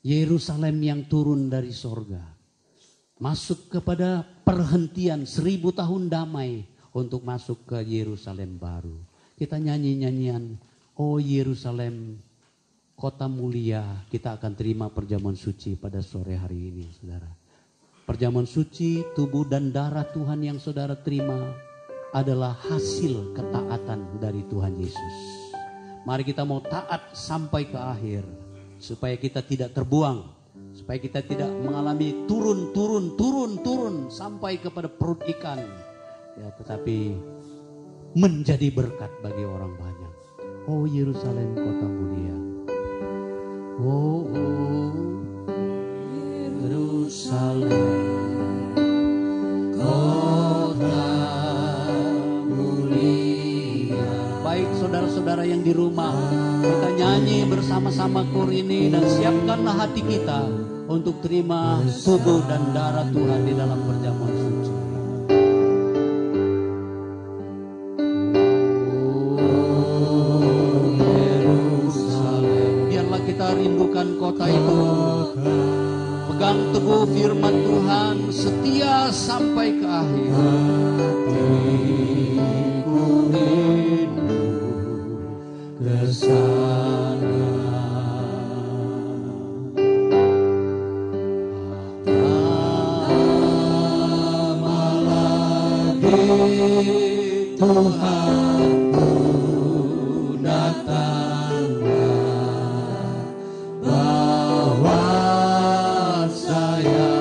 Yerusalem yang turun dari sorga. Masuk kepada perhentian 1000 tahun damai untuk masuk ke Yerusalem baru. Kita nyanyi nyanyian, oh Yerusalem, kota mulia. Kita akan terima perjamuan suci pada sore hari ini, saudara. Perjamuan suci, tubuh dan darah Tuhan yang saudara terima adalah hasil ketaatan dari Tuhan Yesus. Mari kita mau taat sampai ke akhir, supaya kita tidak terbuang. Supaya kita tidak mengalami turun sampai kepada perut ikan. Ya, tetapi menjadi berkat bagi orang banyak. Oh Yerusalem kota mulia. Oh, Yerusalem kota mulia. Baik saudara-saudara yang di rumah, kita nyanyi bersama-sama kor ini dan siapkanlah hati kita untuk terima tubuh dan darah Tuhan di dalam perjamuan suci. Oh Yerusalem, biarlah kita rindukan kota itu. Pegang teguh firman Tuhan, setia sampai ke akhir. Hatiku rindu ke sana. Tuhanku datanglah, bawa saya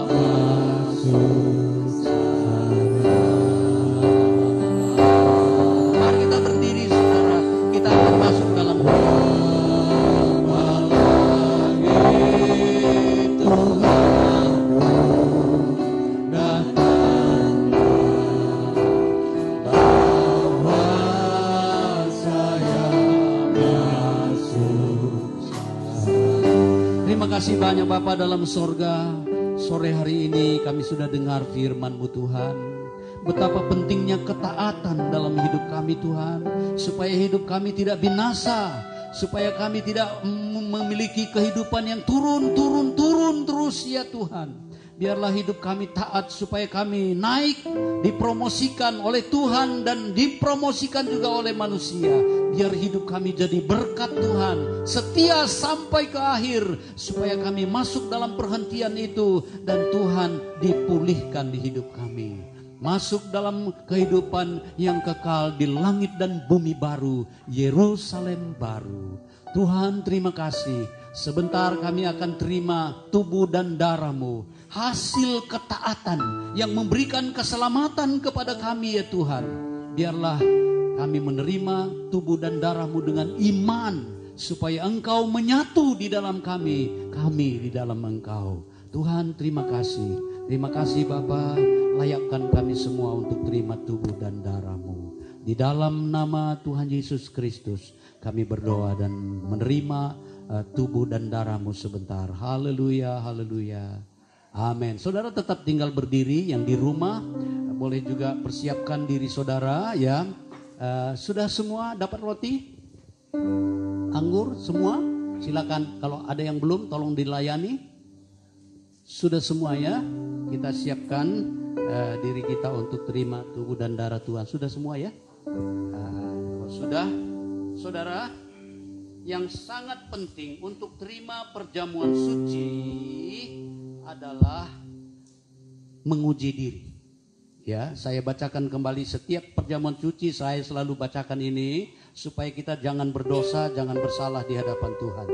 masuk sana. Mari kita berdiri saudara, kita akan masuk dalam Terima kasih banyak Bapa dalam sorga. Sore hari ini kami sudah dengar firman-Mu Tuhan. Betapa pentingnya ketaatan dalam hidup kami Tuhan. Supaya hidup kami tidak binasa. Supaya kami tidak memiliki kehidupan yang turun terus ya Tuhan. Biarlah hidup kami taat supaya kami naik, dipromosikan oleh Tuhan dan dipromosikan juga oleh manusia. Biar hidup kami jadi berkat Tuhan, setia sampai ke akhir, supaya kami masuk dalam perhentian itu dan Tuhan dipulihkan di hidup kami. Masuk dalam kehidupan yang kekal di langit dan bumi baru, Yerusalem baru. Tuhan terima kasih, sebentar kami akan terima tubuh dan darah-Mu. Hasil ketaatan yang memberikan keselamatan kepada kami ya Tuhan. Biarlah kami menerima tubuh dan darah-Mu dengan iman. supaya Engkau menyatu di dalam kami di dalam Engkau. Tuhan, terima kasih. Terima kasih Bapa, layakkan kami semua untuk terima tubuh dan darah-Mu. Di dalam nama Tuhan Yesus Kristus kami berdoa dan menerima tubuh dan darah-Mu sebentar. Haleluya, haleluya. Amin. Saudara tetap tinggal berdiri, yang di rumah boleh juga persiapkan diri saudara ya. Sudah semua dapat roti? Anggur semua? Silakan, kalau ada yang belum tolong dilayani. Sudah semua ya? Kita siapkan diri kita untuk terima tubuh dan darah Tuhan. Sudah semua ya? Sudah, saudara, yang sangat penting untuk terima perjamuan suci adalah menguji diri. Ya, saya bacakan kembali setiap perjamuan suci, saya selalu bacakan ini supaya kita jangan berdosa, jangan bersalah di hadapan Tuhan.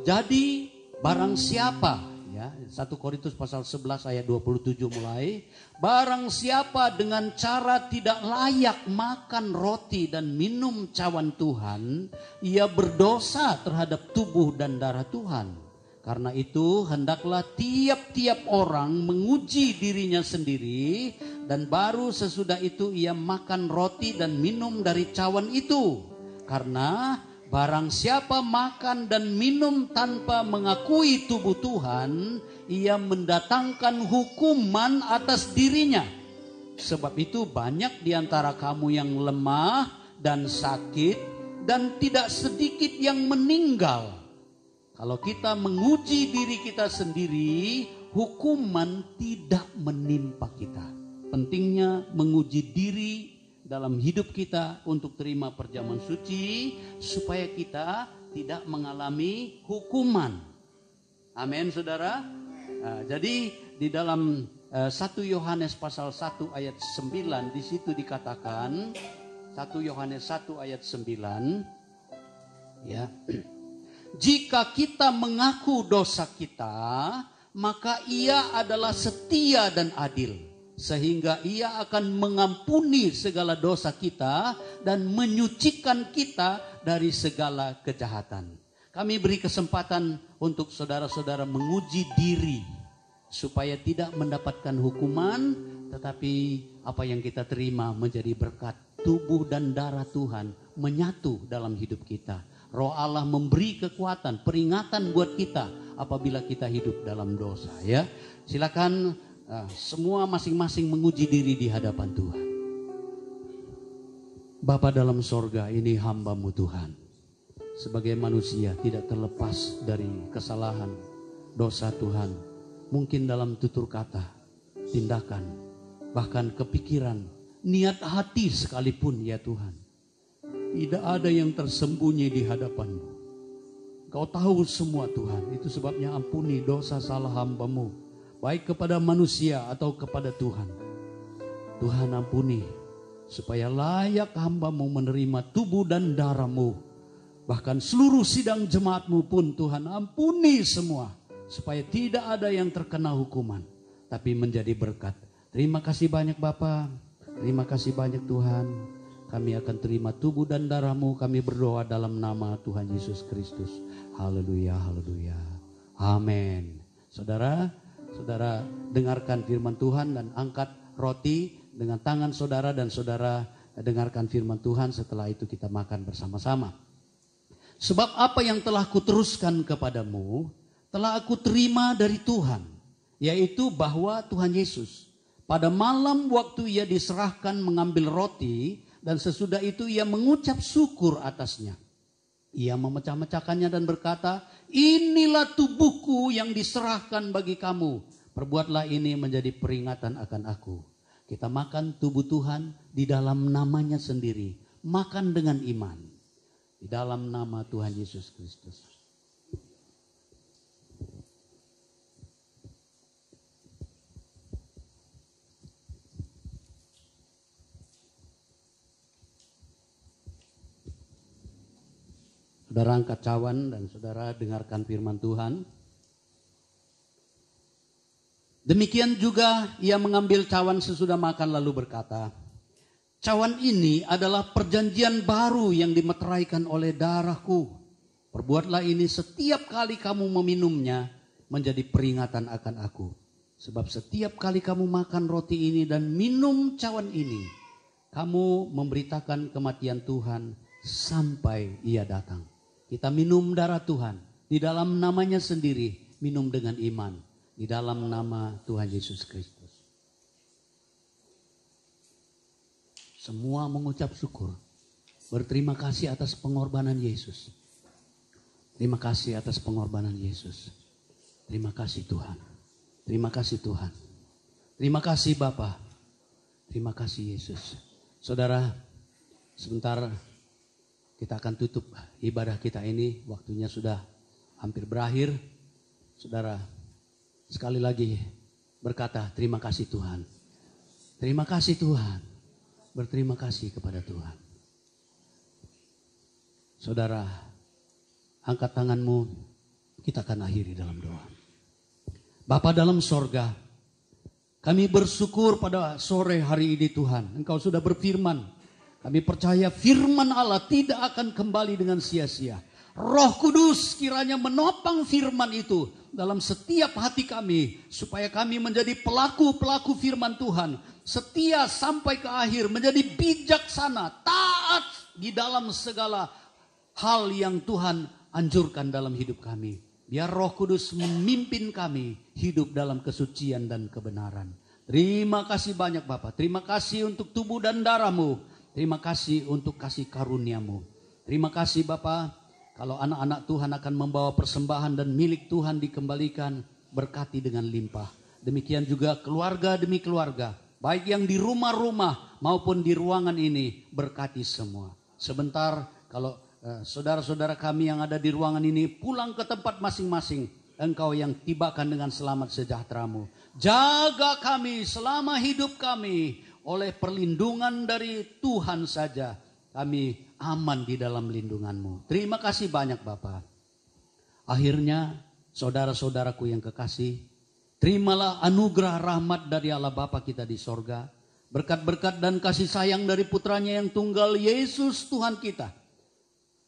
Jadi barang siapa, ya, 1 Korintus pasal 11 ayat 27 mulai, barang siapa dengan cara tidak layak makan roti dan minum cawan Tuhan, ia berdosa terhadap tubuh dan darah Tuhan. Karena itu hendaklah tiap-tiap orang menguji dirinya sendiri, dan baru sesudah itu ia makan roti dan minum dari cawan itu. Karena barang siapa makan dan minum tanpa mengakui tubuh Tuhan, ia mendatangkan hukuman atas dirinya. Sebab itu banyak di antara kamu yang lemah dan sakit, dan tidak sedikit yang meninggal. Kalau kita menguji diri kita sendiri, hukuman tidak menimpa kita. Pentingnya menguji diri dalam hidup kita untuk terima perjamuan suci, supaya kita tidak mengalami hukuman. Amin, saudara. Jadi di dalam 1 Yohanes pasal 1 ayat 9, di situ dikatakan, 1 Yohanes 1 ayat 9, ya. Jika kita mengaku dosa kita, maka Ia adalah setia dan adil, sehingga Ia akan mengampuni segala dosa kita dan menyucikan kita dari segala kejahatan. Kami beri kesempatan untuk saudara-saudara menguji diri, supaya tidak mendapatkan hukuman, tetapi apa yang kita terima menjadi berkat. Tubuh dan darah Tuhan menyatu dalam hidup kita. Roh Allah memberi kekuatan, peringatan buat kita apabila kita hidup dalam dosa. Ya, silakan semua masing-masing menguji diri di hadapan Tuhan. Bapa dalam sorga, ini hamba-Mu Tuhan. Sebagai manusia tidak terlepas dari kesalahan, dosa Tuhan. Mungkin dalam tutur kata, tindakan, bahkan kepikiran, niat hati sekalipun ya Tuhan. Tidak ada yang tersembunyi di hadapan-Mu. Kau tahu semua Tuhan. Itu sebabnya ampuni dosa salah hamba-Mu, baik kepada manusia atau kepada Tuhan. Tuhan ampuni, supaya layak hamba-Mu menerima tubuh dan darah-Mu. Bahkan seluruh sidang jemaat-Mu pun Tuhan ampuni semua, supaya tidak ada yang terkena hukuman, tapi menjadi berkat. Terima kasih banyak Bapa. Terima kasih banyak Tuhan. Kami akan terima tubuh dan darah-Mu. Kami berdoa dalam nama Tuhan Yesus Kristus. Haleluya, haleluya. Amin. Saudara, saudara dengarkan firman Tuhan dan angkat roti dengan tangan saudara, dan saudara dengarkan firman Tuhan. Setelah itu kita makan bersama-sama. Sebab apa yang telah kuteruskan kepadamu, telah aku terima dari Tuhan, yaitu bahwa Tuhan Yesus pada malam waktu Ia diserahkan mengambil roti, dan sesudah itu Ia mengucap syukur atasnya. Ia memecah-mecahkannya dan berkata, inilah tubuhku yang diserahkan bagi kamu. Perbuatlah ini menjadi peringatan akan aku. Kita makan tubuh Tuhan di dalam namanya sendiri. Makan dengan iman. Di dalam nama Tuhan Yesus Kristus. Saudara angkat cawan dan saudara dengarkan firman Tuhan. Demikian juga Ia mengambil cawan sesudah makan lalu berkata, Cawan ini adalah perjanjian baru yang dimeteraikan oleh darahku. Perbuatlah ini setiap kali kamu meminumnya menjadi peringatan akan aku. Sebab setiap kali kamu makan roti ini dan minum cawan ini, kamu memberitakan kematian Tuhan sampai ia datang. Kita minum darah Tuhan di dalam namanya sendiri, minum dengan iman di dalam nama Tuhan Yesus Kristus. Semua mengucap syukur, berterima kasih atas pengorbanan Yesus. Terima kasih atas pengorbanan Yesus. Terima kasih Tuhan. Terima kasih Tuhan. Terima kasih Bapa. Terima kasih Yesus. Saudara, sebentar kita akan tutup ibadah kita ini. Waktunya sudah hampir berakhir. Saudara, sekali lagi berkata terima kasih Tuhan. Terima kasih Tuhan. Berterima kasih kepada Tuhan. Saudara, angkat tanganmu, kita akan akhiri dalam doa. Bapa dalam sorga, kami bersyukur pada sore hari ini Tuhan. Engkau sudah berfirman. Kami percaya firman Allah tidak akan kembali dengan sia-sia. Roh Kudus kiranya menopang firman itu dalam setiap hati kami. Supaya kami menjadi pelaku-pelaku firman Tuhan. Setia sampai ke akhir, menjadi bijaksana, taat di dalam segala hal yang Tuhan anjurkan dalam hidup kami. Biar Roh Kudus memimpin kami hidup dalam kesucian dan kebenaran. Terima kasih banyak Bapak. Terima kasih untuk tubuh dan darah-Mu. Terima kasih untuk kasih karunia-Mu. Terima kasih Bapak. Kalau anak-anak Tuhan akan membawa persembahan dan milik Tuhan dikembalikan, berkati dengan limpah. Demikian juga keluarga demi keluarga. Baik yang di rumah-rumah maupun di ruangan ini, berkati semua. Sebentar kalau saudara-saudara kami yang ada di ruangan ini pulang ke tempat masing-masing. Engkau yang tibakan dengan selamat sejahtera-Mu. Jaga kami selama hidup kami oleh perlindungan dari Tuhan saja. Kami aman di dalam lindungan-Mu. Terima kasih banyak Bapa. Akhirnya saudara-saudaraku yang kekasih, terimalah anugerah rahmat dari Allah Bapa kita di sorga. Berkat-berkat dan kasih sayang dari putranya yang tunggal Yesus Tuhan kita.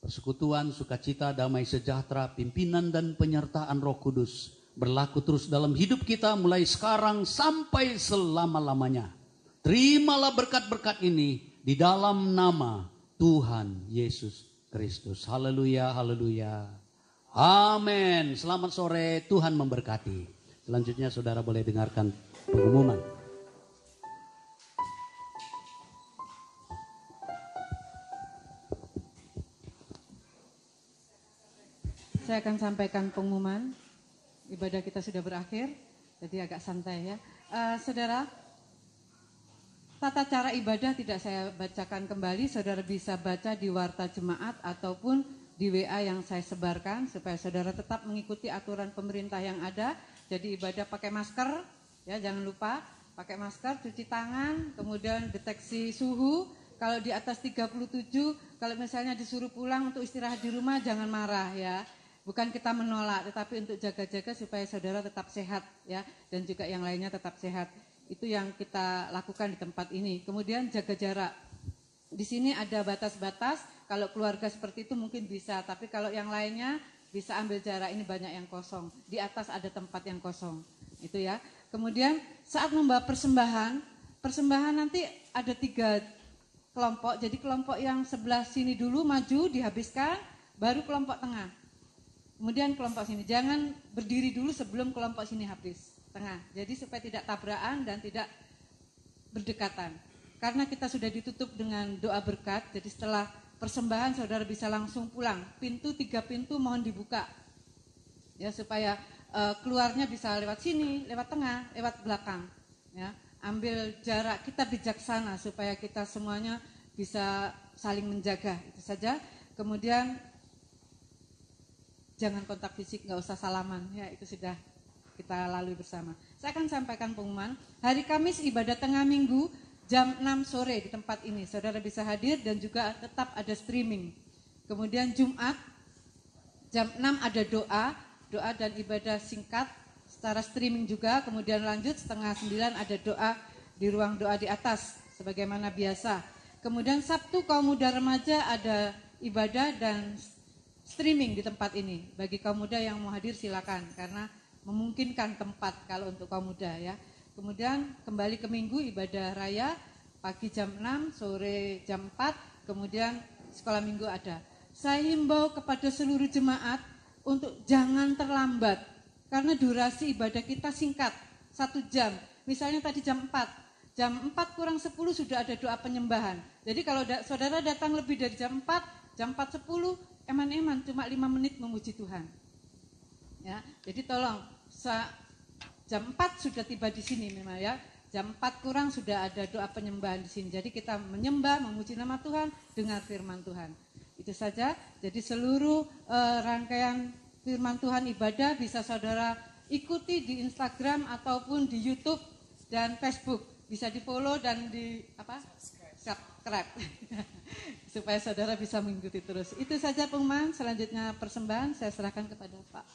Persekutuan, sukacita, damai sejahtera, pimpinan dan penyertaan Roh Kudus berlaku terus dalam hidup kita mulai sekarang sampai selama-lamanya. Terimalah berkat-berkat ini di dalam nama Tuhan Yesus Kristus. Haleluya, haleluya. Amin. Selamat sore, Tuhan memberkati. Selanjutnya saudara boleh dengarkan pengumuman. Saya akan sampaikan pengumuman. Ibadah kita sudah berakhir, jadi agak santai ya. Saudara, tata cara ibadah tidak saya bacakan kembali. Saudara bisa baca di Warta Jemaat ataupun di WA yang saya sebarkan supaya saudara tetap mengikuti aturan pemerintah yang ada. Jadi ibadah pakai masker, ya jangan lupa pakai masker, cuci tangan, kemudian deteksi suhu. Kalau di atas 37, kalau misalnya disuruh pulang untuk istirahat di rumah jangan marah ya. Bukan kita menolak, tetapi untuk jaga-jaga supaya saudara tetap sehat ya, dan juga yang lainnya tetap sehat. Itu yang kita lakukan di tempat ini. Kemudian jaga jarak. Di sini ada batas-batas. Kalau keluarga seperti itu mungkin bisa, tapi kalau yang lainnya bisa ambil jarak. Ini banyak yang kosong. Di atas ada tempat yang kosong. Itu ya. Kemudian saat membawa persembahan nanti ada 3 kelompok. Jadi kelompok yang sebelah sini dulu maju dihabiskan, baru kelompok tengah. Kemudian kelompok sini, jangan berdiri dulu sebelum kelompok sini habis, tengah. Jadi supaya tidak tabrakan dan tidak berdekatan. Karena kita sudah ditutup dengan doa berkat, jadi setelah persembahan saudara bisa langsung pulang. 3 pintu mohon dibuka. Ya supaya keluarnya bisa lewat sini, lewat tengah, lewat belakang. Ya, ambil jarak, kita bijaksana supaya kita semuanya bisa saling menjaga. Itu saja. Kemudian jangan kontak fisik, nggak usah salaman, ya itu sudah kita lalui bersama. Saya akan sampaikan pengumuman, hari Kamis ibadah tengah minggu jam 6 sore di tempat ini. Saudara bisa hadir dan juga tetap ada streaming. Kemudian Jumat jam 6 ada doa dan ibadah singkat secara streaming juga. Kemudian lanjut setengah 9 ada doa di ruang doa di atas sebagaimana biasa. Kemudian Sabtu kaum muda remaja ada ibadah dan streaming di tempat ini. Bagi kaum muda yang mau hadir silakan karena memungkinkan tempat kalau untuk kaum muda ya. Kemudian kembali ke Minggu ibadah raya pagi jam 6, sore jam 4, kemudian sekolah minggu ada. Saya himbau kepada seluruh jemaat untuk jangan terlambat karena durasi ibadah kita singkat, 1 jam. Misalnya tadi jam 4, jam 4 kurang 10 sudah ada doa penyembahan. Jadi kalau saudara datang lebih dari jam 4, jam 4:10, eman-eman cuma 5 menit memuji Tuhan. Ya, jadi tolong jam 4 sudah tiba di sini memang ya. Jam 4 kurang sudah ada doa penyembahan di sini. Jadi kita menyembah, memuji nama Tuhan, dengar firman Tuhan. Itu saja. Jadi seluruh rangkaian firman Tuhan ibadah bisa saudara ikuti di Instagram ataupun di YouTube dan Facebook. Bisa di-follow dan subscribe. Supaya saudara bisa mengikuti terus. Itu saja pengumuman. Selanjutnya persembahan saya serahkan kepada Pak.